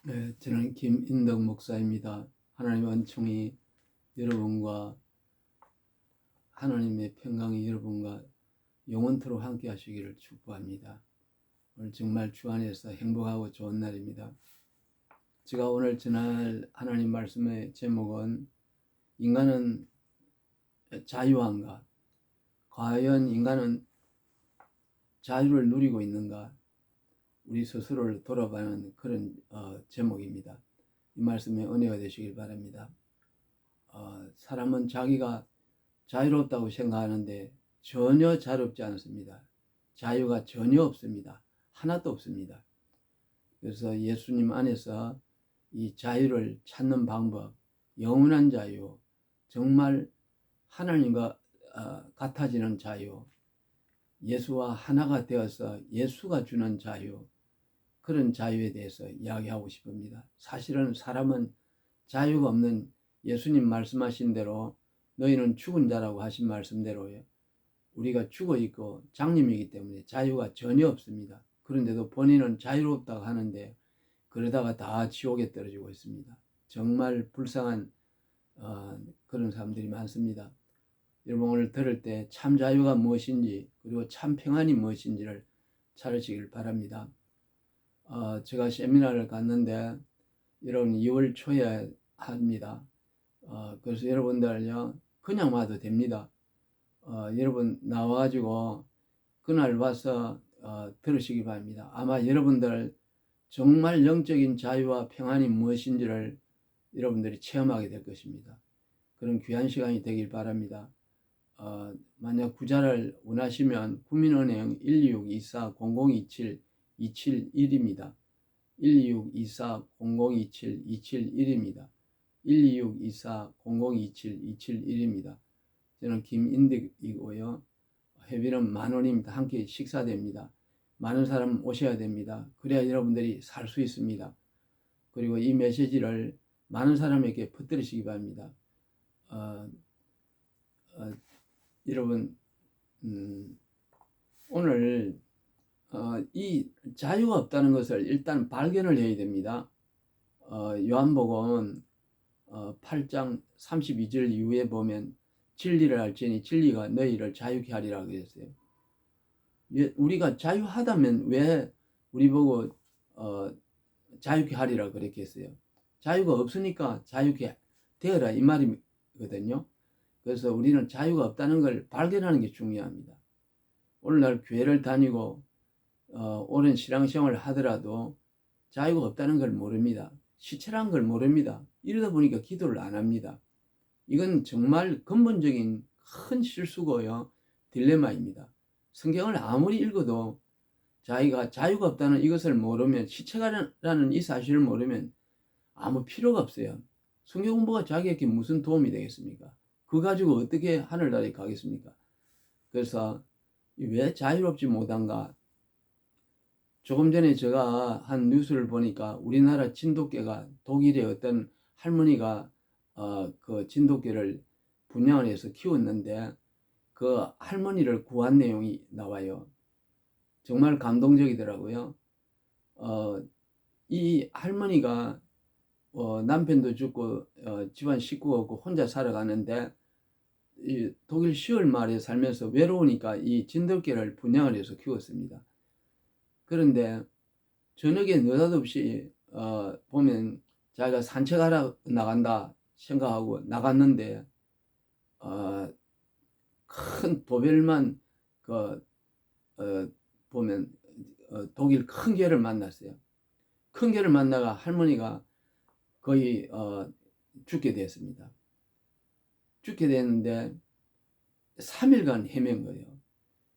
네, 저는 김인덕 목사입니다. 하나님의 은총이 여러분과 하나님의 평강이 여러분과 영원토록 함께 하시기를 축복합니다. 오늘 정말 주 안에서 행복하고 좋은 날입니다. 제가 오늘 전할 하나님 말씀의 제목은 인간은 자유한가? 과연 인간은 자유를 누리고 있는가? 우리 스스로를 돌아보는 그런 제목입니다. 이 말씀에 은혜가 되시길 바랍니다. 사람은 자기가 자유롭다고 생각하는데 전혀 자유롭지 않습니다. 자유가 전혀 없습니다. 하나도 없습니다. 그래서 예수님 안에서 이 자유를 찾는 방법, 영원한 자유, 정말 하나님과 같아지는 자유, 예수와 하나가 되어서 예수가 주는 자유, 그런 자유에 대해서 이야기하고 싶습니다. 사실은 사람은 자유가 없는, 예수님 말씀하신 대로 너희는 죽은 자라고 하신 말씀대로요, 우리가 죽어 있고 장님이기 때문에 자유가 전혀 없습니다. 그런데도 본인은 자유롭다고 하는데 그러다가 다 지옥에 떨어지고 있습니다. 정말 불쌍한 그런 사람들이 많습니다. 여러분 오늘 들을 때 참 자유가 무엇인지, 그리고 참 평안이 무엇인지를 찾으시길 바랍니다. 제가 세미나를 갔는데 여러분 2월 초에 합니다. 그래서 여러분들요 그냥 와도 됩니다. 여러분 나와가지고 그날 와서 들으시기 바랍니다. 아마 여러분들 정말 영적인 자유와 평안이 무엇인지를 여러분들이 체험하게 될 것입니다. 그런 귀한 시간이 되길 바랍니다. 만약 구자를 원하시면 국민은행 126-24-0027-271입니다. 126-24-0027-271입니다. 126-24-0027-271입니다. 저는 김인득이고요. 회비는 10,000원입니다. 함께 식사됩니다. 많은 사람 오셔야 됩니다. 그래야 여러분들이 살 수 있습니다. 그리고 이 메시지를 많은 사람에게 퍼뜨리시기 바랍니다. 여러분 오늘 이 자유가 없다는 것을 일단 발견을 해야 됩니다. 요한복음 8장 32절 이후에 보면 진리를 알지니 진리가 너희를 자유케 하리라 그랬어요. 우리가 자유하다면 왜 우리 보고 자유케 하리라 그랬겠어요? 자유가 없으니까 자유케 되어라 이 말이거든요. 그래서 우리는 자유가 없다는 걸 발견하는 게 중요합니다. 오늘날 교회를 다니고 오랜 신앙생활을 하더라도 자유가 없다는 걸 모릅니다. 시체란 걸 모릅니다. 이러다 보니까 기도를 안 합니다. 이건 정말 근본적인 큰 실수고요, 딜레마입니다. 성경을 아무리 읽어도 자기가 자유가 없다는 이것을 모르면, 시체라는 이 사실을 모르면 아무 필요가 없어요. 성경 공부가 자기에게 무슨 도움이 되겠습니까? 그거 가지고 어떻게 하늘나라에 가겠습니까? 그래서 왜 자유롭지 못한가? 조금 전에 제가 한 뉴스를 보니까 우리나라 진돗개가, 독일의 어떤 할머니가 그 진돗개를 분양을 해서 키웠는데 그 할머니를 구한 내용이 나와요. 정말 감동적이더라고요. 이 할머니가 남편도 죽고 집안 식구가 없고 혼자 살아가는데 이 독일 시월 마을에 살면서 외로우니까 이 진돗개를 분양을 해서 키웠습니다. 그런데 저녁에 느닷없이 보면 자기가 산책하러 나간다 생각하고 나갔는데 큰 도벨만 그 보면 독일 큰 개를 만났어요. 큰 개를 만나가 할머니가 거의 죽게 됐습니다. 죽게 됐는데 3일간 헤맨 거예요.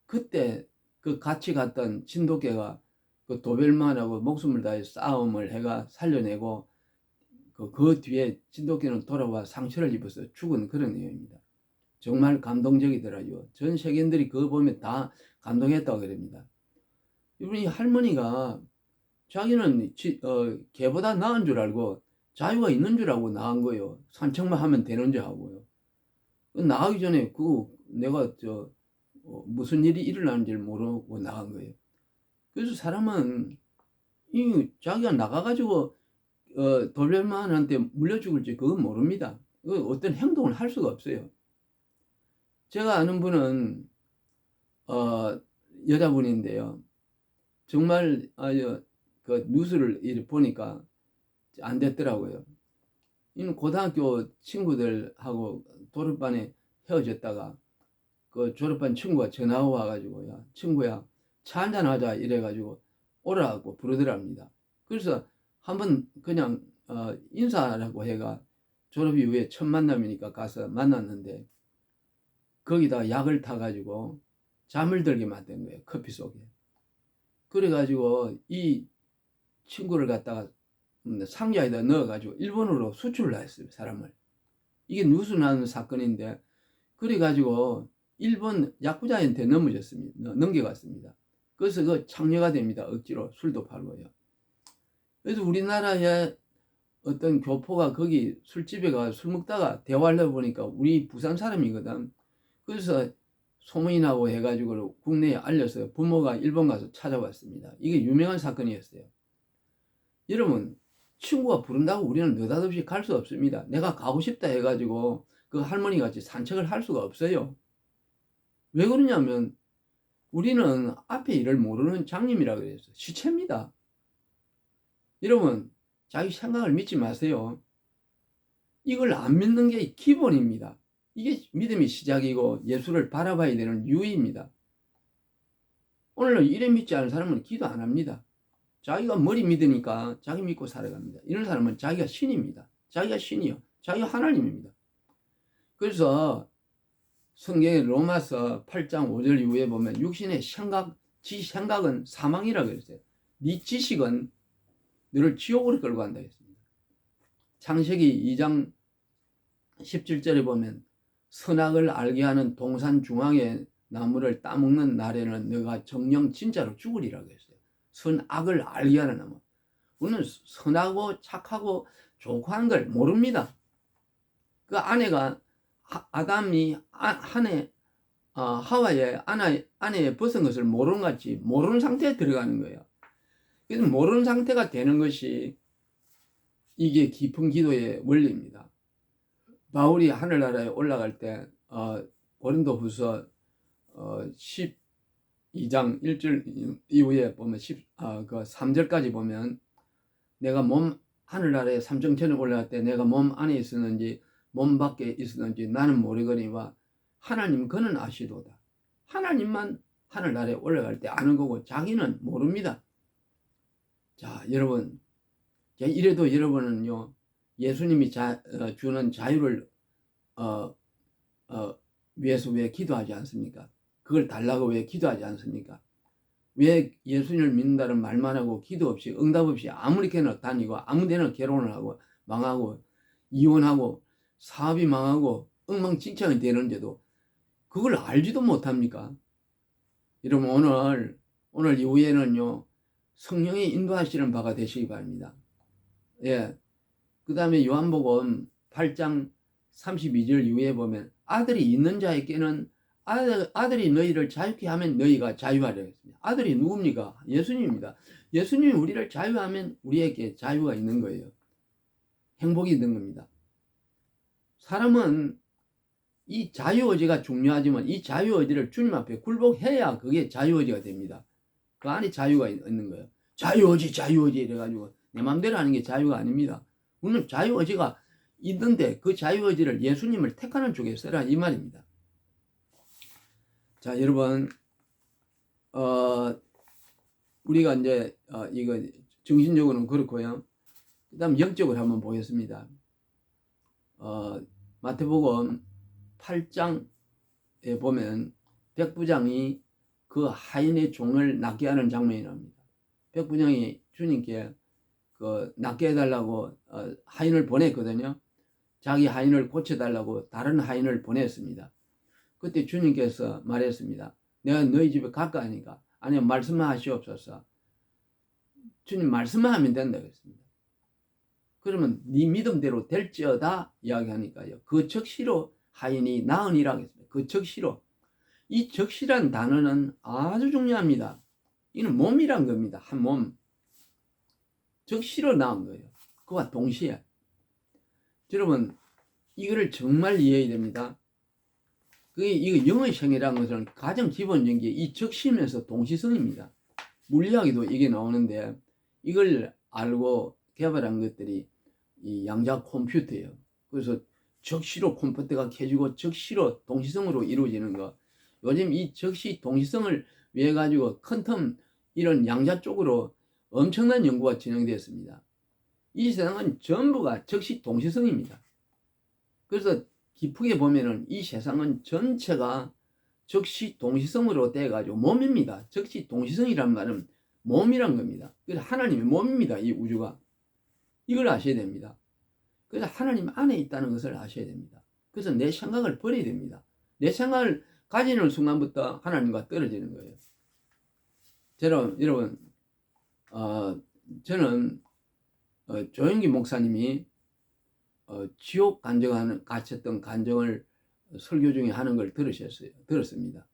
그때 그 같이 갔던 진돗개가 그 도벨만하고 목숨을 다해 싸움을 해가 살려내고 그 뒤에 진돗개는 돌아와 상처를 입어서 죽은 그런 내용입니다. 정말 감동적이더라고요. 전 세계인들이 그거 보면 다 감동했다고 그럽니다. 이 할머니가 자기는 개보다 나은 줄 알고 자유가 있는 줄 알고 나간 거예요. 산책만 하면 되는 줄 알고요. 나가기 전에 내가 무슨 일이 일어나는지를 모르고 나간 거예요. 그래서 사람은 자기가 나가가지고 도베르만한테 물려 죽을지 그건 모릅니다. 어떤 행동을 할 수가 없어요. 제가 아는 분은 여자분인데요. 정말 그 뉴스를 이렇게 보니까 안 됐더라고요. 이는 고등학교 친구들하고 졸업반에 헤어졌다가 그 졸업반 친구가 전화 와가지고, 야 친구야 차 한잔 하자 이래가지고 오라고 부르더랍니다. 그래서 한번 그냥 인사라고 해가 졸업 이후에 첫 만남이니까 가서 만났는데, 거기다 약을 타가지고 잠을 들게 만든 거예요, 커피 속에. 그래가지고 이 친구를 갖다가 상자에다 넣어가지고 일본으로 수출을 했어요, 사람을. 이게 뉴스 나는 사건인데, 그래가지고 일본 야쿠자한테 넘겨갔습니다. 그래서 그 창녀가 됩니다. 억지로 술도 팔고요. 그래서 우리나라에 어떤 교포가 거기 술집에 가서 술 먹다가 대화를 해보니까 우리 부산 사람이거든. 그래서 소문이 나고 해가지고 국내에 알려서 부모가 일본 가서 찾아왔습니다. 이게 유명한 사건이었어요. 여러분, 친구가 부른다고 우리는 느닷없이 갈 수 없습니다. 내가 가고 싶다 해가지고 그 할머니 같이 산책을 할 수가 없어요. 왜 그러냐면 우리는 앞에 일을 모르는 장님이라 그랬어요. 시체입니다. 여러분, 자기 생각을 믿지 마세요. 이걸 안 믿는 게 기본입니다. 이게 믿음의 시작이고 예수를 바라봐야 되는 이유입니다. 오늘날 이래 믿지 않은 사람은 기도 안 합니다. 자기가 머리 믿으니까 자기 믿고 살아갑니다. 이런 사람은 자기가 신입니다. 자기가 신이요. 자기가 하나님입니다. 그래서 성경의 로마서 8장 5절 이후에 보면 육신의 생각은 사망이라고 그랬어요. 네 지식은 너를 지옥으로 끌고 간다 했습니다. 창세기 2장 17절에 보면 선악을 알게 하는 동산 중앙의 나무를 따먹는 날에는 너가 정녕 진짜로 죽으리라고 했어요. 선악을 알게 하는 나무. 우리는 선하고 착하고 좋고 하는 걸 모릅니다. 그 아내가 아담이 하와의 아내에 벗은 것을 모르는 같이 모르는 상태에 들어가는 거예요. 그래서 모르는 상태가 되는 것이 이게 깊은 기도의 원리입니다. 바울이 하늘나라에 올라갈 때 고린도후서 12장 1절 이후에 보면 3절까지 보면 내가 하늘나라에 삼정천에 올라갈 때 내가 몸 안에 있었는지 몸 밖에 있었는지 나는 모르거니와 하나님 그는 아시도다. 하나님만 하늘나라에 올라갈 때 아는 거고 자기는 모릅니다. 자, 여러분, 이래도 여러분은요 예수님이 주는 자유를 위해서 왜 기도하지 않습니까? 그걸 달라고 왜 기도하지 않습니까? 왜 예수님을 믿는다는 말만 하고 기도 없이 응답 없이 아무리게나 다니고 아무데나 결혼을 하고 망하고 이혼하고 사업이 망하고 엉망진창이 되는데도 그걸 알지도 못합니까? 여러분, 오늘 이후에는요 성령이 인도하시는 바가 되시기 바랍니다. 예. 그 다음에 요한복음 8장 32절 이후에 보면 아들이 있는 자에게는 아들이 너희를 자유케 하면 너희가 자유하려 했습니다. 아들이 누굽니까? 예수님입니다. 예수님이 우리를 자유하면 우리에게 자유가 있는 거예요. 행복이 있는 겁니다. 사람은 이 자유의지가 중요하지만 이 자유의지를 주님 앞에 굴복해야 그게 자유의지가 됩니다. 그 안에 자유가 있는 거예요. 자유의지 이래가지고 내 마음대로 하는 게 자유가 아닙니다. 우리는 자유의지가 있는데 그 자유의지를 예수님을 택하는 쪽에 써라 이 말입니다. 자, 여러분, 우리가 이제 이거 정신적으로는 그렇고요. 그 다음 영적으로 한번 보겠습니다. 마태복음 8장에 보면 백부장이 그 하인의 종을 낫게 하는 장면이 나옵니다. 백부장이 주님께 그 낫게 해달라고 하인을 보냈거든요. 자기 하인을 고쳐달라고 다른 하인을 보냈습니다. 그때 주님께서 말했습니다. 내가 너희 집에 갈까 하니까 아니요 말씀만 하시옵소서. 주님 말씀만 하면 된다 그랬습니다. 그러면 네 믿음대로 될지어다 이야기하니까요. 그 적시로 하인이 나으니라 했습니다. 그 적시로. 이 적시란 단어는 아주 중요합니다. 이는 몸이란 겁니다. 한 몸. 적시로 나은 거예요. 그와 동시에 여러분 이거를 정말 이해해야 됩니다. 이거 영의 생애라는 것은 가장 기본적인 게 이 적시면서 동시성입니다. 물리학에도 이게 나오는데 이걸 알고 개발한 것들이 이 양자 컴퓨터예요. 그래서 적시로 컴퓨터가 켜지고 적시로 동시성으로 이루어지는 거. 요즘 이 적시 동시성을 위해 가지고 퀀텀 이런 양자 쪽으로 엄청난 연구가 진행되었습니다. 이 세상은 전부가 적시 동시성입니다. 그래서 깊게 보면은 이 세상은 전체가 적시 동시성으로 돼 가지고 몸입니다. 적시 동시성이란 말은 몸이란 겁니다. 그래서 하나님의 몸입니다. 이 우주가. 이걸 아셔야 됩니다. 그래서 하나님 안에 있다는 것을 아셔야 됩니다. 그래서 내 생각을 버려야 됩니다. 내 생각을 가지는 순간부터 하나님과 떨어지는 거예요. 여러분, 저는 조영기 목사님이 지옥 갇혔던 간정을 설교 중에 하는 걸 들었습니다.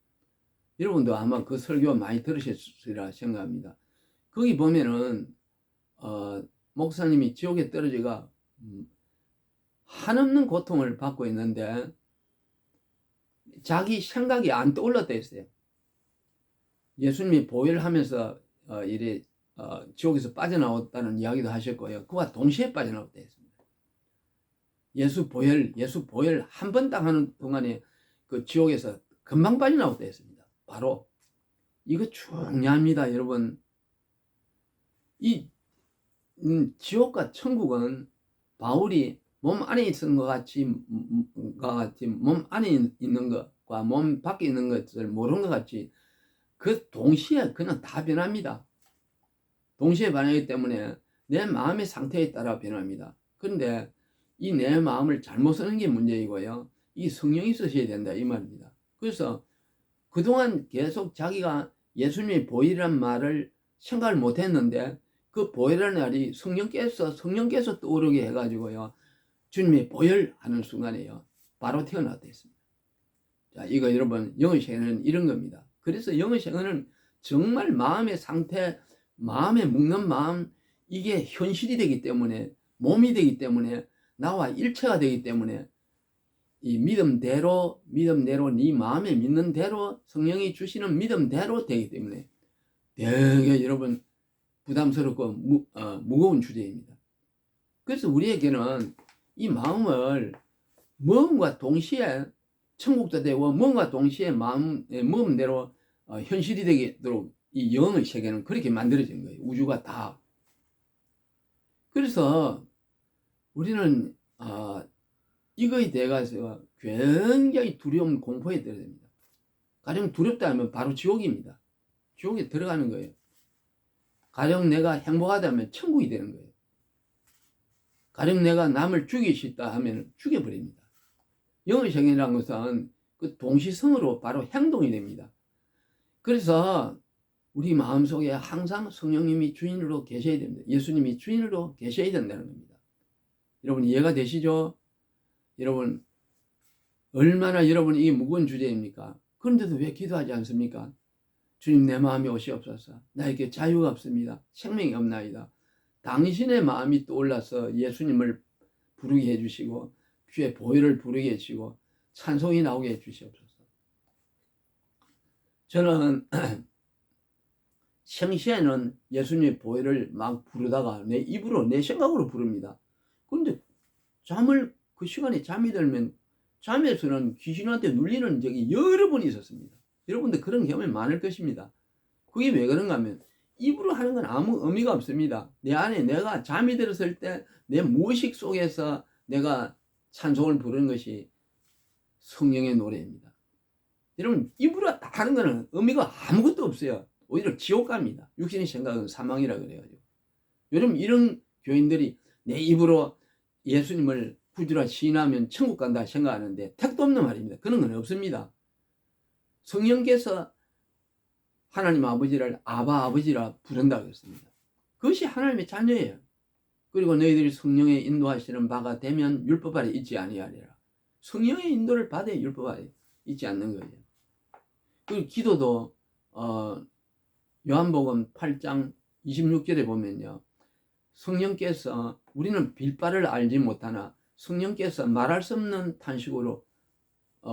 여러분도 아마 그 설교 많이 들으셨으리라 생각합니다. 거기 보면은 목사님이 지옥에 떨어져가 한없는 고통을 받고 있는데 자기 생각이 안 떠올랐다 했어요. 예수님이 보혈 하면서 지옥에서 빠져나왔다는 이야기도 하셨고요. 그와 동시에 빠져나왔다 했습니다. 예수 보혈 한 번 딱 하는 동안에 그 지옥에서 금방 빠져나왔다 했습니다. 바로 이거 중요합니다, 여러분. 이 지옥과 천국은 바울이 몸 안에 있는 것 같이 몸 안에 있는 것과 몸 밖에 있는 것을 모르는 것 같이 그 동시에 그냥 다 변합니다. 동시에 변하기 때문에 내 마음의 상태에 따라 변합니다. 그런데 이 내 마음을 잘못 쓰는 게 문제이고요. 이 성령이 쓰셔야 된다 이 말입니다. 그래서 그동안 계속 자기가 예수님의 보혈이란 말을 생각을 못했는데 그 보혈이라는 말이 성령께서 떠오르게 해가지고요. 주님의 보혈하는 순간에요. 바로 태어났다 했습니다. 자, 이거 여러분 영의 생애는 이런 겁니다. 그래서 영의 생애는 정말 마음의 상태, 마음에 묵는 마음 이게 현실이 되기 때문에 몸이 되기 때문에 나와 일체가 되기 때문에 이 믿음대로 네 마음에 믿는 대로 성령이 주시는 믿음대로 되기 때문에 되게 여러분 부담스럽고 무거운 주제입니다. 그래서 우리에게는 이 마음을 마음과 동시에 천국도 되고 마음과 동시에 마음대로 현실이 되도록 이 영의 세계는 그렇게 만들어진 거예요. 우주가 다. 그래서 우리는 이거에 대해서 굉장히 두려움, 공포에 들어야 됩니다. 가령 두렵다 하면 바로 지옥입니다. 지옥에 들어가는 거예요. 가령 내가 행복하다 하면 천국이 되는 거예요. 가령 내가 남을 죽이고 싶다 하면 죽여버립니다. 영의 세계라는 것은 그 동시성으로 바로 행동이 됩니다. 그래서 우리 마음속에 항상 성령님이 주인으로 계셔야 됩니다. 예수님이 주인으로 계셔야 된다는 겁니다. 여러분 이해가 되시죠? 여러분 얼마나 여러분 이게 무거운 주제입니까? 그런데도 왜 기도하지 않습니까? 주님 내 마음이 오시옵소서. 나에게 자유가 없습니다. 생명이 없나이다. 당신의 마음이 떠올라서 예수님을 부르게 해주시고 주의 보혈을 부르게 해주시고 찬송이 나오게 해주시옵소서. 저는 생시에는 예수님의 보혈을 막 부르다가 내 입으로 내 생각으로 부릅니다. 그런데 그 시간에 잠이 들면 잠에서는 귀신한테 눌리는 적이 여러 번 있었습니다. 여러분들 그런 경험이 많을 것입니다. 그게 왜 그런가 하면 입으로 하는 건 아무 의미가 없습니다. 내 안에 내가 잠이 들었을 때 내 무의식 속에서 내가 찬송을 부르는 것이 성령의 노래입니다. 여러분 입으로 하는 거는 의미가 아무것도 없어요. 오히려 지옥 갑니다. 육신의 생각은 사망이라 그래가지고. 여러분 이런 교인들이 내 입으로 예수님을 구주라 시인하면 천국 간다 생각하는데 택도 없는 말입니다. 그런 건 없습니다. 성령께서 하나님 아버지를 아버지라 부른다고 했습니다. 그것이 하나님의 자녀예요. 그리고 너희들이 성령의 인도하시는 바가 되면 율법 아래 있지 아니하리라. 성령의 인도를 받아야 율법 아래 있지 않는 거예요. 그리고 기도도 요한복음 8장 26절에 보면요. 성령께서 우리는 빌바를 알지 못하나 성령께서 말할 수 없는 탄식으로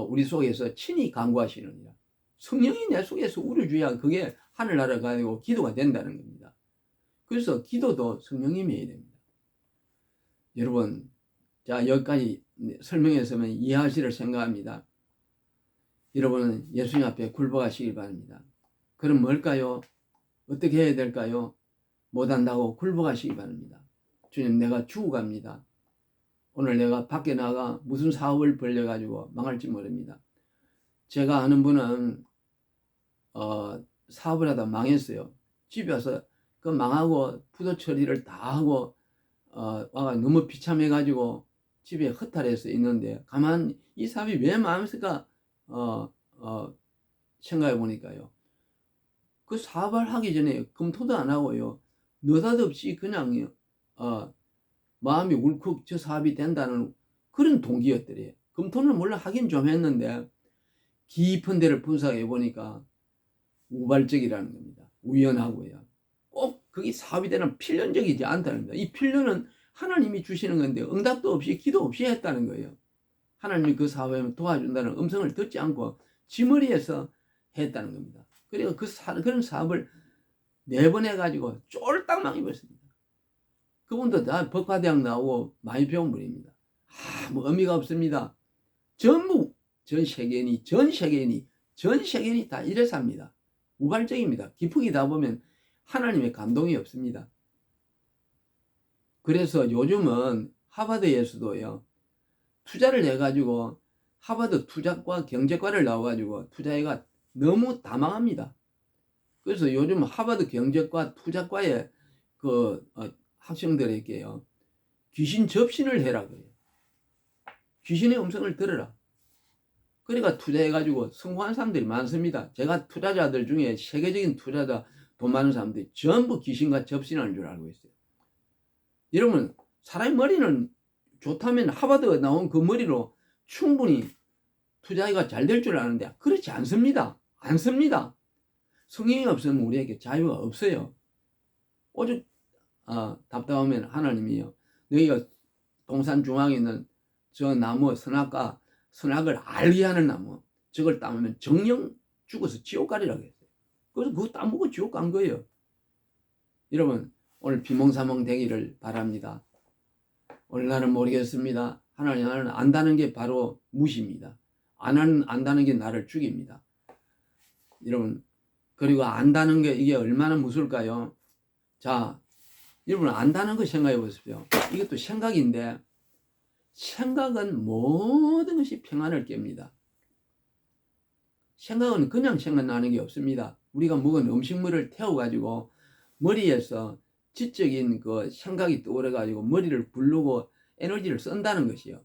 우리 속에서 친히 간구하시느니라. 성령이 내 속에서 우려줘야 그게 하늘나라 가지고 기도가 된다는 겁니다. 그래서 기도도 성령님이 해야 됩니다. 여러분, 자, 여기까지 설명했으면 이해하시리라 생각합니다. 여러분은 예수님 앞에 굴복하시길 바랍니다. 그럼 뭘까요? 어떻게 해야 될까요? 못한다고 굴복하시기 바랍니다. 주님, 내가 죽어갑니다. 오늘 내가 밖에 나가 무슨 사업을 벌려가지고 망할지 모릅니다. 제가 아는 분은 사업을 하다 망했어요. 집에 와서 그 망하고 부도 처리를 다 하고 와가 너무 비참해가지고 집에 허탈해서 있는데 가만 이 사업이 왜 망했을까 생각해 보니까요. 그 사업을 하기 전에 검토도 안 하고요. 느닷없이 그냥 마음이 울컥 저 사업이 된다는 그런 동기였더래요. 검토는 물론 하긴 좀 했는데 깊은 데를 분석해 보니까 우발적이라는 겁니다. 우연하고요. 꼭 그게 사업이 되는 필연적이지 않다는 겁니다. 이 필연은 하나님이 주시는 건데 응답도 없이 기도 없이 했다는 거예요. 하나님이 그 사업에 도와준다는 음성을 듣지 않고 지머리에서 했다는 겁니다. 그리고 그런 사업을 4번 해가지고 쫄딱 망해버렸습니다. 그분도 다 법과대학 나오고 많이 배운 분입니다. 아무 의미가 없습니다. 전부 전 세계인이 다 이래 삽니다. 우발적입니다. 기쁘기다 보면 하나님의 감동이 없습니다. 그래서 요즘은 하버드에서도요, 투자를 해가지고 하버드 투자과 경제과를 나와가지고 투자해가 너무 다 망합니다. 그래서 요즘 하버드 경제과 투자과에 학생들에게요, 귀신 접신을 해라 그래요. 귀신의 음성을 들으라. 그러니까 투자해가지고 성공한 사람들이 많습니다. 제가 투자자들 중에 세계적인 투자자 돈 많은 사람들이 전부 귀신과 접신하는 줄 알고 있어요. 여러분, 사람의 머리는 좋다면 하버드가 나온 그 머리로 충분히 투자가 잘 될 줄 아는데 그렇지 않습니다. 성령이 없으면 우리에게 자유가 없어요. 오직 답답하면 하나님이요, 너희가 동산 중앙에 있는 저 나무 선악을 알게 하는 나무 저걸 따면 정령 죽어서 지옥 가리라고 했어요. 그래서 그거 따먹고 지옥 간 거예요. 여러분, 오늘 비몽사몽 되기를 바랍니다. 오늘 나는 모르겠습니다. 하나님은 안다는 게 바로 무시입니다. 안다는 게 나를 죽입니다. 여러분, 그리고 안다는 게 이게 얼마나 무서울까요? 자, 여러분, 안다는 거 생각해 보십시오. 이것도 생각인데 생각은 모든 것이 평안을 깹니다. 생각은 그냥 생각나는 게 없습니다. 우리가 먹은 음식물을 태워가지고 머리에서 지적인 그 생각이 떠오르가지고 머리를 부르고 에너지를 쓴다는 것이요.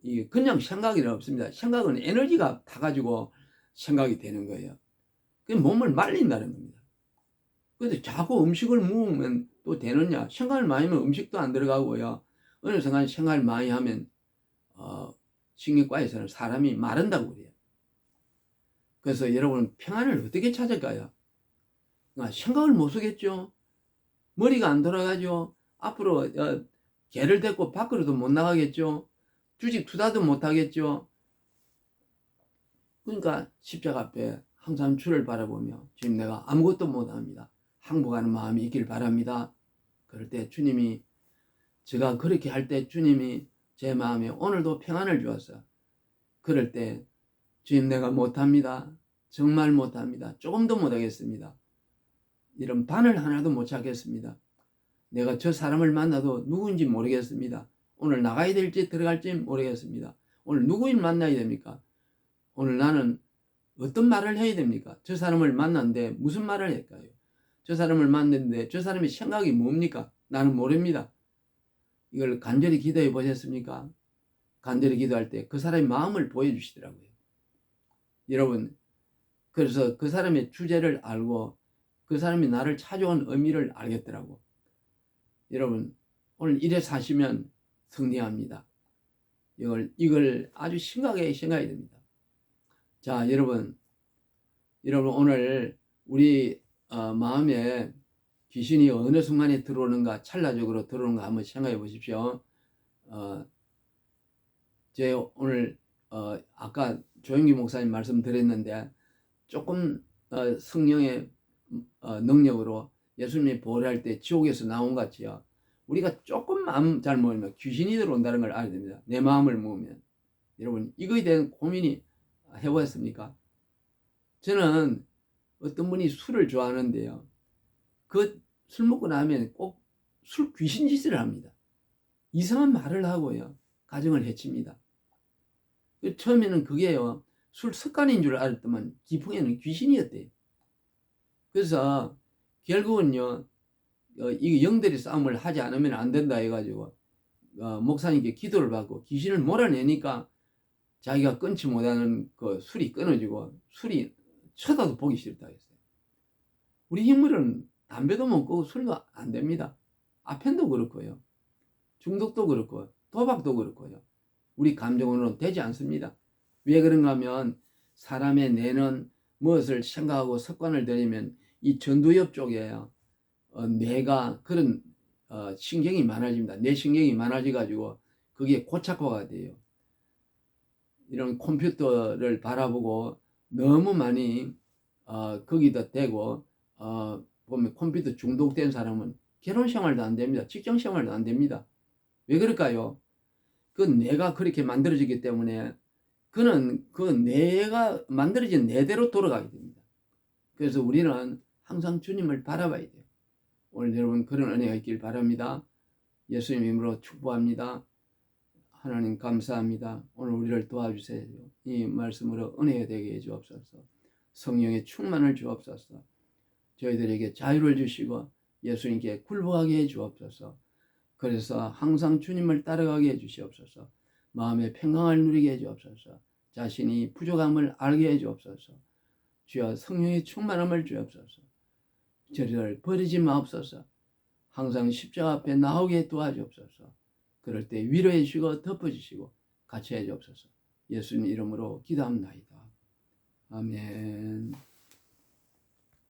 이게 그냥 생각이 없습니다. 생각은 에너지가 타가지고 생각이 되는 거예요. 그 몸을 말린다는 겁니다. 그래서 자꾸 음식을 먹으면 또 되느냐? 생각을 많이 하면 음식도 안 들어가고요. 어느 순간 생각을 많이 하면 신경과에서는 사람이 마른다고 그래요. 그래서 여러분, 평안을 어떻게 찾을까요? 생각을 못 쓰겠죠. 머리가 안 돌아가죠. 앞으로 개를 데리고 밖으로도 못 나가겠죠. 주식 투자도 못 하겠죠. 그러니까 십자가 앞에 항상 주를 바라보며 지금 내가 아무것도 못합니다. 항복하는 마음이 있길 바랍니다. 그럴 때 주님이, 제가 그렇게 할 때 주님이 제 마음에 오늘도 평안을 주었어. 그럴 때 주님, 내가 못합니다. 정말 못합니다. 조금도 못하겠습니다. 이런 바늘 하나도 못 찾겠습니다. 내가 저 사람을 만나도 누구인지 모르겠습니다. 오늘 나가야 될지 들어갈지 모르겠습니다. 오늘 누구를 만나야 됩니까? 오늘 나는 어떤 말을 해야 됩니까? 저 사람을 만났는데 무슨 말을 할까요? 저 사람을 만났는데 저 사람의 생각이 뭡니까? 나는 모릅니다. 이걸 간절히 기도해 보셨습니까? 간절히 기도할 때 그 사람의 마음을 보여주시더라고요. 여러분, 그래서 그 사람의 주제를 알고 그 사람이 나를 찾아온 의미를 알겠더라고. 여러분, 오늘 이래 사시면 승리합니다. 이걸 아주 심각하게 생각해야 됩니다. 자, 여러분 오늘 우리 마음에 귀신이 어느 순간에 들어오는가, 찰나적으로 들어오는가 한번 생각해 보십시오. 제 오늘 아까 조영기 목사님 말씀드렸는데 조금 성령의 능력으로 예수님이 보호할 때 지옥에서 나온 것 같이요. 우리가 조금 마음 잘 먹으면 귀신이 들어온다는 걸 알아야 됩니다. 내 마음을 먹으면. 여러분 이거에 대한 고민이 해보았습니까? 저는 어떤 분이 술을 좋아하는데요. 그 술 먹고 나면 꼭 술 귀신 짓을 합니다. 이상한 말을 하고요. 가정을 해칩니다. 처음에는 그게요. 술 습관인 줄 알았더만 기풍에는 귀신이었대요. 그래서 결국은요. 이 영들이 싸움을 하지 않으면 안 된다 해가지고 목사님께 기도를 받고 귀신을 몰아내니까 자기가 끊지 못하는 그 술이 끊어지고 술이 쳐다도 보기 싫다 했어요. 우리 인물은 담배도 못 끊고 술도 안 됩니다. 아펜도 그렇고요. 중독도 그렇고 도박도 그렇고요. 우리 감정으로는 되지 않습니다. 왜 그런가 하면 사람의 뇌는 무엇을 생각하고 습관을 들이면 이 전두엽 쪽에요. 뇌가 그런 신경이 많아집니다. 뇌신경이 많아져가지고 그게 고착화가 돼요. 이런 컴퓨터를 바라보고 너무 많이 거기다 대고 보면 컴퓨터 중독된 사람은 결혼 생활도 안 됩니다. 직장 생활도 안 됩니다. 왜 그럴까요? 그 뇌가 그렇게 만들어지기 때문에 그는 그 뇌가 만들어진 뇌대로 돌아가게 됩니다. 그래서 우리는 항상 주님을 바라봐야 돼요. 오늘 여러분 그런 은혜가 있길 바랍니다. 예수님 이름으로 축복합니다. 하나님 감사합니다. 오늘 우리를 도와주세요. 이 말씀으로 은혜가 되게 해주옵소서. 성령의 충만을 주옵소서. 저희들에게 자유를 주시고 예수님께 굴복하게 해주옵소서. 그래서 항상 주님을 따라가게 해주시옵소서. 마음의 평강을 누리게 해주옵소서. 자신이 부족함을 알게 해주옵소서. 주여 성령의 충만함을 주옵소서. 저희를 버리지 마옵소서. 항상 십자가 앞에 나오게 도와주옵소서. 그럴 때 위로해 주시고 덮어주시고 같이 해 주옵소서. 예수님 이름으로 기도합니다. 아멘.